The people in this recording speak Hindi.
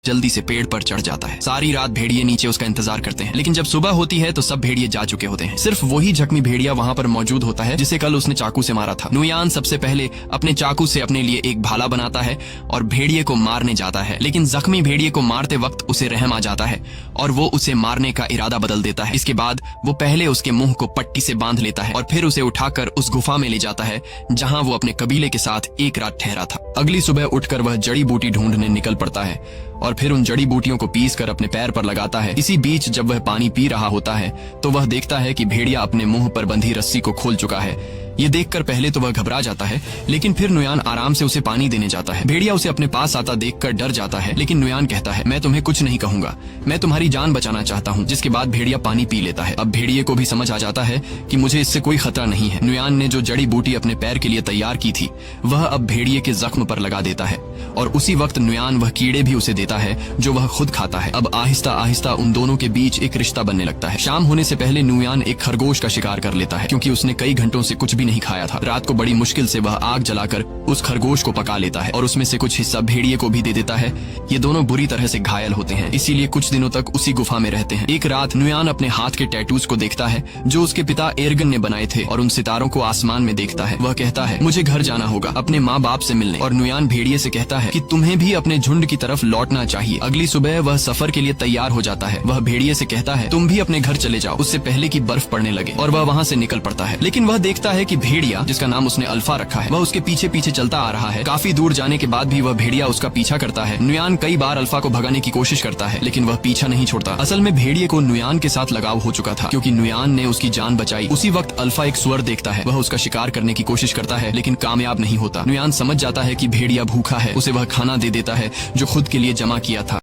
जल्दी से पेड़ पर चढ़ जाता है। सारी रात भेड़िए नीचे उसका इंतजार करते हैं, लेकिन जब सुबह होती है तो सब भेड़िए जा चुके होते हैं। सिर्फ वही जख्मी भेड़िया वहाँ पर मौजूद होता है जिसे कल उसने चाकू से मारा था। नुयान सबसे पहले अपने चाकू से अपने लिए एक भाला बनाता है और भेड़िए को मारने जाता है, लेकिन जख्मी भेड़िए को मारते वक्त उसे रहम आ जाता है और वो उसे मारने का इरादा बदल देता है। इसके बाद वो पहले उसके मुंह को पट्टी से बांध लेता है और फिर उसे उठाकर उस गुफा में ले जाता है जहाँ वो अपने कबीले के साथ एक रात ठहरा था। अगली सुबह उठकर वह जड़ी बूटी ढूंढने निकल पड़ता है और फिर उन जड़ी बूटियों को पीस कर अपने पैर पर लगाता है। इसी बीच जब वह पानी पी रहा होता है तो वह देखता है कि भेड़िया अपने मुंह पर बंधी रस्सी को खोल चुका है। ये देखकर पहले तो वह घबरा जाता है, लेकिन फिर नुयान आराम से उसे पानी देने जाता है। भेड़िया उसे अपने पास आता देखकर डर जाता है, लेकिन नुयान कहता है, मैं तुम्हें कुछ नहीं कहूंगा, मैं तुम्हारी जान बचाना चाहता हूँ। जिसके बाद भेड़िया पानी पी लेता है। अब भेड़िए को भी समझ आ जाता है कि मुझे इससे कोई खतरा नहीं है। नुयान ने जो जड़ी बूटी अपने पैर के लिए तैयार की थी वह अब भेड़िए के जख्म पर लगा देता है और उसी वक्त नुयान वह कीड़े भी उसे देता है जो वह खुद खाता है। अब आहिस्ता आहिस्ता उन दोनों के बीच एक रिश्ता बनने लगता है। शाम होने से पहले नुयान एक खरगोश का शिकार कर लेता है, क्योंकि उसने कई घंटों से कुछ भी नहीं खाया था। रात को बड़ी मुश्किल से वह आग जलाकर उस खरगोश को पका लेता है और उसमें से कुछ हिस्सा भेड़िए को भी दे देता है। ये दोनों बुरी तरह से घायल होते हैं, इसीलिए कुछ दिनों तक उसी गुफा में रहते हैं। एक रात नुयान अपने हाथ के टैटूज को देखता है जो उसके पिता एर्गन ने बनाए थे और उन सितारों को आसमान में देखता है। वह कहता है, मुझे घर जाना होगा अपने माँ बाप से मिलने। और नुयान भेड़िए से कहता है कि तुम्हें भी अपने झुंड की तरफ लौटना चाहिए। अगली सुबह वह सफर के लिए तैयार हो जाता है। वह भेड़िए से कहता है, तुम भी अपने घर चले जाओ उससे पहले कि बर्फ पड़ने लगे, और वह वहाँ से निकल पड़ता है। लेकिन वह देखता है कि भेड़िया, जिसका नाम उसने अल्फा रखा है, वह उसके पीछे पीछे चलता आ रहा है। काफी दूर जाने के बाद भी वह भेड़िया उसका पीछा करता है। नुयान कई बार अल्फा को भगाने की कोशिश करता है, लेकिन वह पीछा नहीं छोड़ता। असल में भेड़िए को नुयान के साथ लगाव हो चुका था, क्योंकि नुयान ने उसकी जान बचाई। उसी वक्त अल्फा एक सुअर देखता है। वह उसका शिकार करने की कोशिश करता है, लेकिन कामयाब नहीं होता। नुयान समझ जाता है कि भेड़िया भूखा है। उसे वह खाना दे देता है जो खुद के लिए जमा किया था।